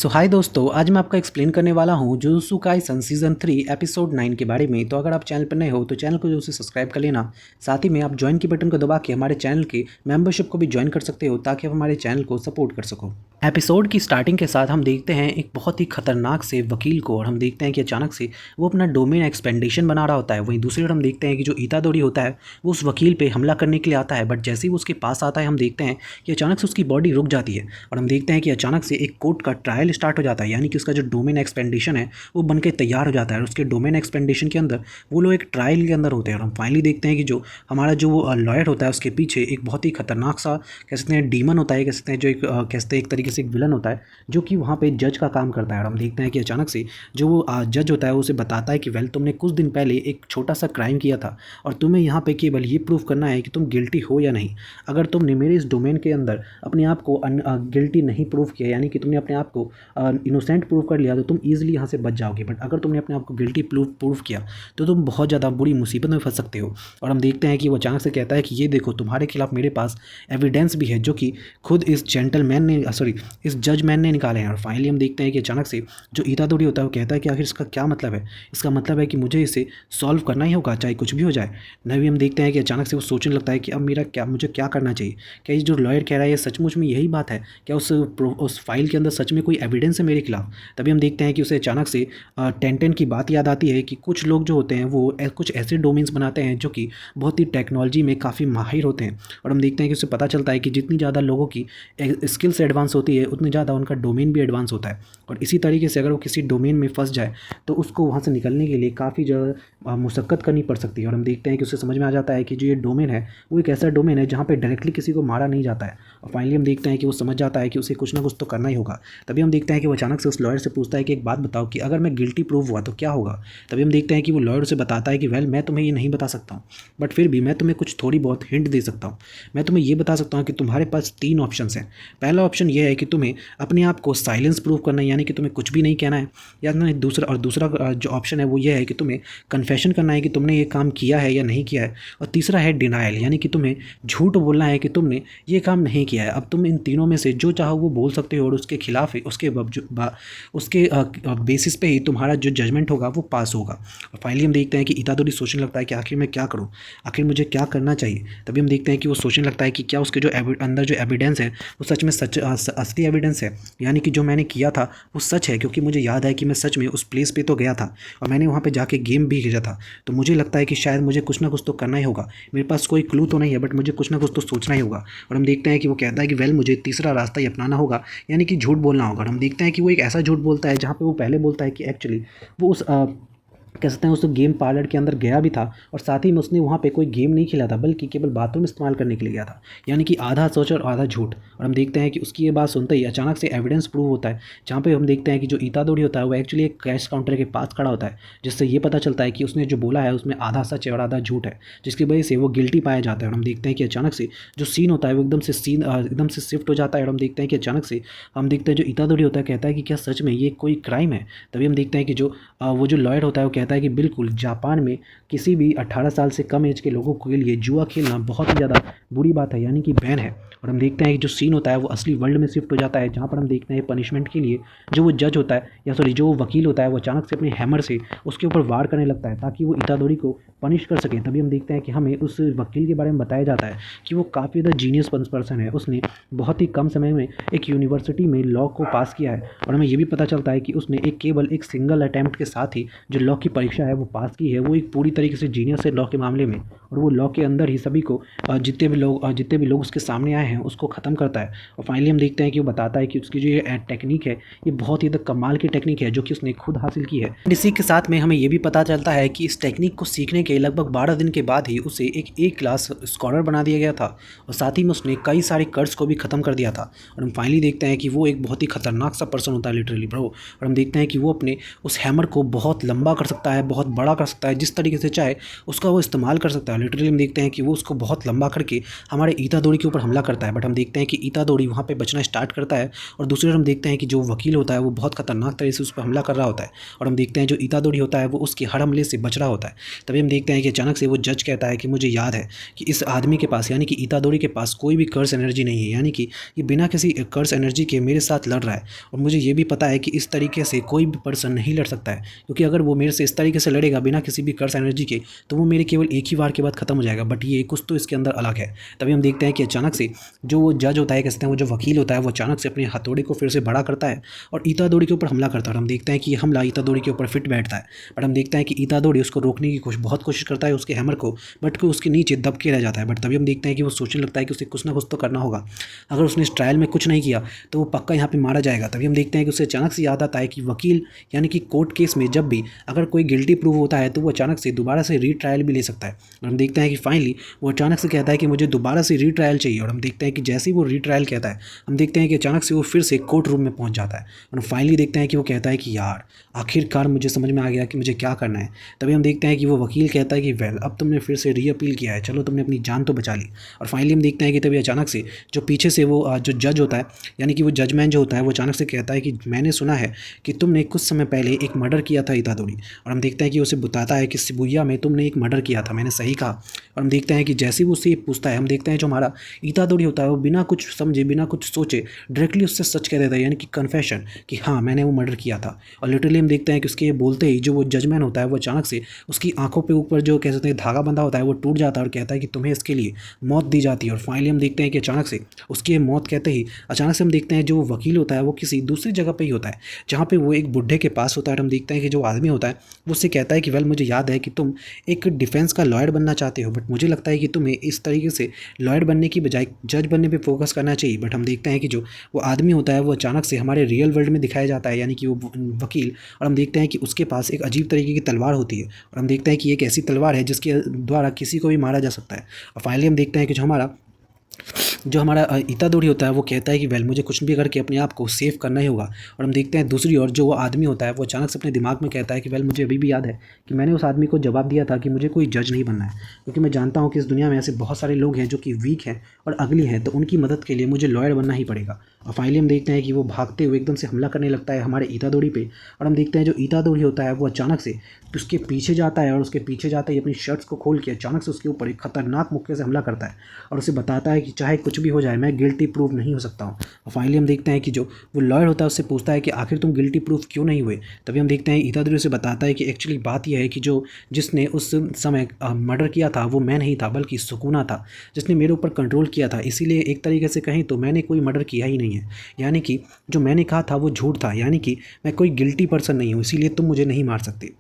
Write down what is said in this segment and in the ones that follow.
हाय दोस्तों, आज मैं आपका एक्सप्लेन करने वाला हूँ जुजुत्सु काइसन सीज़न 3 एपिसोड 9 के बारे में। तो अगर आप चैनल पर नए हो तो चैनल को जो से सब्सक्राइब कर लेना। साथ ही में आप ज्वाइन की बटन को दबा के हमारे चैनल के मेंबरशिप को भी ज्वाइन कर सकते हो ताकि आप हमारे चैनल को सपोर्ट कर सको। एपिसोड की स्टार्टिंग के साथ हम देखते हैं एक बहुत ही खतरनाक से वकील को, और हम देखते हैं कि अचानक से वो अपना डोमेन एक्सपेंडेशन बना रहा होता है। वहीं दूसरी ओर हम देखते हैं कि जो इतादोरी होता है वो उस वकील पे हमला करने के लिए आता है, बट जैसे ही वो उसके पास आता है हम देखते हैं कि अचानक से उसकी बॉडी रुक जाती है और हम देखते हैं कि अचानक से एक कोर्ट का ट्रायल स्टार्ट हो जाता है। यानी कि उसका जो डोमेन एक्सपेंडेशन है वो बन के तैयार हो जाता है और उसके डोमेन एक्सपेंडेशन के अंदर वो लोग एक ट्रायल के अंदर होते हैं। और हम फाइनली देखते हैं कि जो हमारा जो लॉयर होता है उसके पीछे एक बहुत ही खतरनाक सा कह सकते हैं डीमन होता है, कह सकते हैं जो एक कहते हैं एक तरीके से एक विलन होता है जो कि वहाँ पे जज का काम करता है। और हम देखते हैं कि अचानक से जो वो जज होता है वो उसे बताता है कि वेल, तुमने कुछ दिन पहले एक छोटा सा क्राइम किया था और तुम्हें यहाँ पे केवल ये प्रूव करना है कि तुम गिल्टी हो या नहीं। अगर तुमने मेरे इस डोमेन के अंदर अपने आप को गिल्टी नहीं प्रूव किया, यानी कि तुमने अपने आप को इनोसेंट प्रूव कर लिया, तो तुम ईजिली यहाँ से बच जाओगे। बट अगर तुमने अपने आप को गिल्टी प्रूव किया तो तुम बहुत ज़्यादा बुरी मुसीबत में फंस सकते हो। और हम देखते हैं कि वो अचानक से कहता है कि ये देखो, तुम्हारे खिलाफ मेरे पास एविडेंस भी है जो कि खुद इस जेंटलमैन ने इस जजमैन ने निकाले हैं। और फाइनली हम देखते हैं कि अचानक से जो इतादोरी होता है वो कहता है कि आखिर इसका क्या मतलब है। इसका मतलब है कि मुझे इसे सॉल्व करना ही होगा, चाहे कुछ भी हो जाए। नहीं, हम देखते हैं कि अचानक से वो सोचने लगता है कि अब मुझे क्या करना चाहिए। क्या ये जो लॉयर कह रहा है ये सचमुच में यही बात है? क्या उस फाइल के अंदर सच में कोई एविडेंस है मेरे खिलाफ? तभी हम देखते हैं कि उसे अचानक से 1010 की बात याद आती है कि कुछ लोग जो होते हैं वो कुछ ऐसे डोमेन्स बनाते हैं जो कि बहुत ही टेक्नोलॉजी में काफ़ी माहिर होते हैं। और हम देखते हैं कि उसे पता चलता है कि जितनी ज़्यादा लोगों की स्किल्स एडवांस होती है उतनी ज़्यादा उनका डोमेन भी एडवांस होता है। और इसी तरीके से अगर वो किसी डोमेन में फंस जाए तो उसको वहाँ से निकलने के लिए काफ़ी ज़्यादा मुशक्क़त करनी पड़ सकती है। और हम देखते हैं कि उसे समझ में आ जाता है कि जो ये डोमेन है वो एक ऐसा डोमेन है जहाँ पे डायरेक्टली किसी को मारा नहीं जाता है। और फाइनली हम देखते हैं कि वो समझ जाता है कि उसे कुछ ना कुछ तो करना ही होगा। तभी हम देखते हैं कि वो अचानक से उस लॉयर से पूछता है कि एक बात बताओ कि अगर मैं गिल्टी प्रूव हुआ तो क्या होगा। तभी हम देखते हैं कि वो लॉयर से बताता है कि वेल, मैं तुम्हें ये नहीं बता सकता हूँ, बट फिर भी मैं तुम्हें कुछ थोड़ी बहुत हिंट दे सकता हूँ। मैं तुम्हें ये बता सकता हूँ कि तुम्हारे पास 3 ऑप्शंस हैं। पहला ऑप्शन ये है कि तुम्हें अपने आप को साइलेंस प्रूव करना है, यानी कि तुम्हें कुछ भी नहीं कहना है, या नहीं दूसरा जो ऑप्शन है वो ये है कि तुम्हें कन्फेशन करना है कि तुमने ये काम किया है या नहीं किया है। और तीसरा है डिनायल, यानी कि तुम्हें झूठ बोलना है कि तुमने ये काम नहीं किया है। अब तुम इन तीनों में से जो चाहो वो बोल सकते हो और उसके खिलाफ ही उसके बेसिस पे ही तुम्हारा जो जजमेंट होगा वो पास होगा। और फाइनली हम देखते हैं कि इतादोरी सोचने लगता है कि आखिर मैं क्या करूँ, आखिर मुझे क्या करना चाहिए। तभी हम देखते हैं कि वो सोचने लगता है कि क्या उसके जो अंदर जो एविडेंस है वो सच में असली एविडेंस है, यानी कि जो मैंने किया था वो सच है। क्योंकि मुझे याद है कि मैं सच में उस प्लेस पे तो गया था और मैंने वहाँ पे जाके गेम भी खेला था। तो मुझे लगता है कि शायद मुझे कुछ ना कुछ तो करना ही होगा। मेरे पास कोई क्लू तो नहीं है, बट मुझे कुछ ना कुछ तो सोचना ही होगा। और हम देखते हैं कि वो कहता है कि वेल, मुझे तीसरा रास्ता ही अपनाना होगा, यानी कि झूठ बोलना होगा। और हम देखते हैं कि वो एक ऐसा झूठ बोलता है जहाँ पे वो पहले बोलता है कि एक्चुअली वो उस कह सकते हैं उस गेम पार्लर के अंदर गया भी था और साथ ही में उसने वहाँ पे कोई गेम नहीं खेला था बल्कि केवल बाथरूम इस्तेमाल करने के लिए गया था, यानी कि आधा सच और आधा झूठ। और हम देखते हैं कि उसकी ये बात सुनते ही अचानक से एविडेंस प्रूव होता है, जहाँ पे हम देखते हैं कि जो इतादोरी होता है वो एक्चुअली एक कैश काउंटर के पास खड़ा होता है, जिससे ये पता चलता है कि उसने जो बोला है उसमें आधा सच है और आधा झूठ है, जिसकी वजह से वो गिल्टी पाया जाता है। और हम देखते हैं कि अचानक से जो सीन होता है वो एकदम से शिफ्ट हो जाता है। और हम देखते हैं कि अचानक से हम देखते हैं जो इतादोरी होता है कहता है कि क्या सच में ये कोई क्राइम है। तभी हम देखते हैं कि वो जो लॉयर होता है वो कहता है कि बिल्कुल, जापान में किसी भी 18 साल से कम एज के लोगों के लिए जुआ खेलना बहुत ही ज़्यादा बुरी बात है, यानी कि बैन है। और हम देखते हैं कि जो सीन होता है वो असली वर्ल्ड में शिफ्ट हो जाता है, जहाँ पर हम देखते हैं पनिशमेंट के लिए जो वो जज होता है जो वो वकील होता है वो अचानक से अपने हैमर से उसके ऊपर वार करने लगता है ताकि वो इतादोरी को पनिश कर सके। तभी हम देखते हैं कि हमें उस वकील के बारे में बताया जाता है कि वो काफ़ी ज़्यादा जीनियस पर्सन है, उसने बहुत ही कम समय में एक यूनिवर्सिटी में लॉ को पास किया है। और हमें ये भी पता चलता है कि उसने केवल एक सिंगल अटैम्प्ट के साथ ही जो लॉ की परीक्षा है वो पास की है। वो एक पूरी तरीके से जीनियस है लॉ के मामले में, और वो लॉ के अंदर ही सभी को जितने भी लोग उसके सामने आए हैं उसको ख़त्म करता है। और फाइनली हम देखते हैं कि वो बताता है कि उसकी जो ये टेक्निक है ये बहुत ही कमाल की टेक्निक है जो कि उसने खुद हासिल की है। इसी के साथ में हमें ये भी पता चलता है कि इस टेक्निक को सीखने के लगभग 12 दिन के बाद ही उसे एक ए क्लास स्कॉलर बना दिया गया था, और साथ ही में उसने कई सारे कर्ज को भी ख़त्म कर दिया था। और हम फाइनली देखते हैं कि वो एक बहुत ही खतरनाक सा पर्सन होता है लिटरली ब्रो। और हम देखते हैं कि वो अपने उस हैमर को बहुत लंबा कर सकता सकता है, बहुत बड़ा कर सकता है, जिस तरीके से चाहे उसका वो इस्तेमाल कर सकता है। लिटरली हम देखते हैं कि वो उसको बहुत लंबा करके हमारे इतादोरी के ऊपर हमला करता है, बट हम देखते हैं कि इतादोरी वहाँ पे बचना स्टार्ट करता है। और दूसरी ओर हम देखते हैं कि जो वकील होता है वो बहुत खतरनाक तरीके से उस पर हमला कर रहा होता है, और हम देखते हैं जो इतादोरी होता है वो उसके हर हमले से बच रहा होता है। तभी हम देखते हैं कि अचानक से वो जज कहता है कि मुझे याद है कि इस आदमी के पास, यानी कि इतादोरी के पास कोई भी कर्स एनर्जी नहीं है, यानी कि ये बिना किसी कर्स एनर्जी के मेरे साथ लड़ रहा है। और मुझे ये भी पता है कि इस तरीके से कोई भी पर्सन नहीं लड़ सकता है, क्योंकि अगर वो मेरे से इस तरीके से लड़ेगा बिना किसी भी कर्स एनर्जी के, तो वो मेरे केवल एक ही वार के बाद खत्म हो जाएगा। बट ये कुछ तो इसके अंदर अलग है। तभी हम देखते हैं कि अचानक से जो वो जज होता है, कहते हैं वो जो वकील होता है, वो अचानक से अपने हथौड़े को फिर से बड़ा करता है और इतादोरी के ऊपर हमला करता है। और हम देखते हैं कि ये हमला इतादोरी के ऊपर फिट बैठता है, बट हम देखते हैं कि इतादोरी उसको रोकने की बहुत कोशिश करता है उसके हैमर को, बट को उसके नीचे दब के रह जाता है। बट तभी हम देखते हैं कि वो सोचने लगता है कि उसे कुछ ना कुछ तो करना होगा, अगर उसने इस ट्रायल में कुछ नहीं किया तो वो पक्का यहाँ पे मारा जाएगा। तभी हम देखते हैं कि उसे अचानक से याद आता है कि वकील, यानी कि कोर्ट केस में जब भी अगर कोई गिल्टी प्रूव होता है तो वो अचानक से दोबारा से रीट्रायल भी ले सकता है। और हम देखते हैं कि फाइनली वो अचानक से कहता है कि मुझे दोबारा से रीट्रायल चाहिए। और हम देखते हैं कि जैसे ही वो रीट्रायल कहता है, हम देखते हैं कि अचानक से वो फिर से कोर्ट रूम में पहुंच जाता है। और फाइनली देखते हैं कि वो कहता है कि यार आखिरकार मुझे समझ में आ गया कि मुझे क्या करना है। तभी हम देखते हैं कि वो वकील कहता है कि वेल, अब तुमने फिर से री अपील किया है, चलो तुमने अपनी जान तो बचा ली। और फाइनली हम देखते हैं कि तभी अचानक से जो पीछे से वो जो जज होता है, यानी कि वो जजमैन जो होता है, वो अचानक से कहता है कि मैंने सुना है कि तुमने कुछ समय पहले एक मर्डर किया था इतादोरी। और हम देखते हैं कि उसे बताता है कि शिबुया में तुमने एक मर्डर किया था, मैंने सही कहा। और हम देखते हैं कि जैसे ही वो उससे पूछता है, हम देखते हैं जो हमारा इतादोरी होता है वो बिना कुछ समझे, बिना कुछ सोचे डायरेक्टली उससे सच कह देता है, यानी कि कन्फेशन, कि हाँ मैंने वो मर्डर किया था। और लिटरली हम देखते हैं कि उसके बोलते ही जो वो जजमैन होता है वो अचानक से उसकी आंखों पे ऊपर जो कह सकते हैं धागा बंधा होता है वो टूट जाता है और कहता है कि तुम्हें इसके लिए मौत दी जाती है। और फाइनली हम देखते हैं कि अचानक से उसकी मौत कहते ही अचानक से हम देखते हैं जो वकील होता है वो किसी दूसरी जगह पे ही होता है, जहाँ पे वो एक बुढ़े के पास होता है। और हम देखते हैं कि जो आदमी होता है वो उससे कहता है कि वेल, मुझे याद है कि तुम एक डिफेंस का लॉयर बनना चाहते हो, बट मुझे लगता है कि तुम्हें इस तरीके से लॉयर बनने की बजाय जज बनने पे फोकस करना चाहिए। बट हम देखते हैं कि जो वो आदमी होता है वो अचानक से हमारे रियल वर्ल्ड में दिखाया जाता है, यानी कि वो वकील। और हम देखते हैं कि उसके पास एक अजीब तरीके की तलवार होती है, और हम देखते हैं कि एक ऐसी तलवार है जिसके द्वारा किसी को भी मारा जा सकता है। और फाइनली हम देखते हैं कि जो हमारा इतादोरी होता है वो कहता है कि वेल, मुझे कुछ भी करके अपने आप को सेव करना ही होगा। और हम देखते हैं दूसरी ओर जो वो आदमी होता है वो अचानक से अपने दिमाग में कहता है कि वेल, मुझे अभी भी याद है कि मैंने उस आदमी को जवाब दिया था कि मुझे कोई जज नहीं बनना है, क्योंकि मैं जानता हूँ कि इस दुनिया में ऐसे बहुत सारे लोग हैं जो कि वीक हैं और अगली हैं, तो उनकी मदद के लिए मुझे लॉयर बनना ही पड़ेगा। और फाइनली हम देखते हैं कि वो भागते हुए एकदम से हमला करने लगता है हमारे इतादोरी पे। और हम देखते हैं जो इतादोरी होता है वो अचानक से उसके पीछे जाता है, और उसके पीछे जाता ही अपनी शर्ट्स को खोल के अचानक से उसके ऊपर एक खतरनाक मुक्के से हमला करता है और उसे बताता है कि चाहे कुछ भी हो जाए मैं गिल्टी प्रूफ नहीं हो सकता हूँ। और फाइनली हम देखते हैं कि जो वो लॉयर होता है उससे पूछता है कि आखिर तुम गिल्टी प्रूफ क्यों नहीं हुए। तभी हम देखते हैं इतादोरी उसे बताता है कि एक्चुअली बात यह है कि जो जिसने उस समय मर्डर किया था वो मैं नहीं था, बल्कि सुकूना था, जिसने मेरे ऊपर कंट्रोल किया था। इसीलिए एक तरीके से कहें तो मैंने कोई मर्डर किया ही नहीं है, यानी कि जो मैंने कहा था वो झूठ था, यानी कि मैं कोई गिल्टी पर्सन नहीं हूँ, इसीलिए तुम मुझे नहीं मार सकते।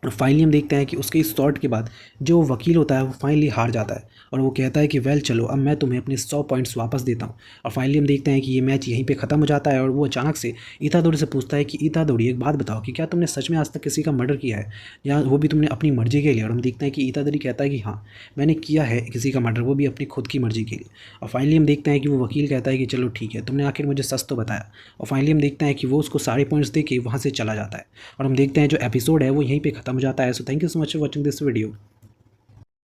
और फाइनली हम देखते हैं कि उसके इस शॉट के बाद जो वकील होता है वो फाइनली हार जाता है और वो कहता है कि वेल चलो, अब मैं तुम्हें अपने 100 पॉइंट्स वापस देता हूँ। और फाइनली हम देखते हैं कि ये मैच यहीं पे ख़त्म हो जाता है और वो अचानक से इतादोरी से पूछता है कि इतादोरी, एक बात बताओ कि क्या तुमने सच में आज तक किसी का मर्डर किया है, या वो भी तुमने अपनी मर्जी के लिए। और हम देखते हैं कि इतादोरी कहता है कि हाँ, मैंने किया है किसी का मर्डर, वो भी अपनी खुद की मर्जी के लिए। और फाइनली हम देखते हैं कि वो वकील कहता है कि चलो ठीक है, तुमने आखिर मुझे सच तो बताया। और फाइनली हम देखते हैं कि वो उसको सारे पॉइंट्स दे के वहाँ से चला जाता है और हम देखते हैं जो एपिसोड है वो यहीं पर ख़त्म हो जाता है। So thank you so much for watching this video.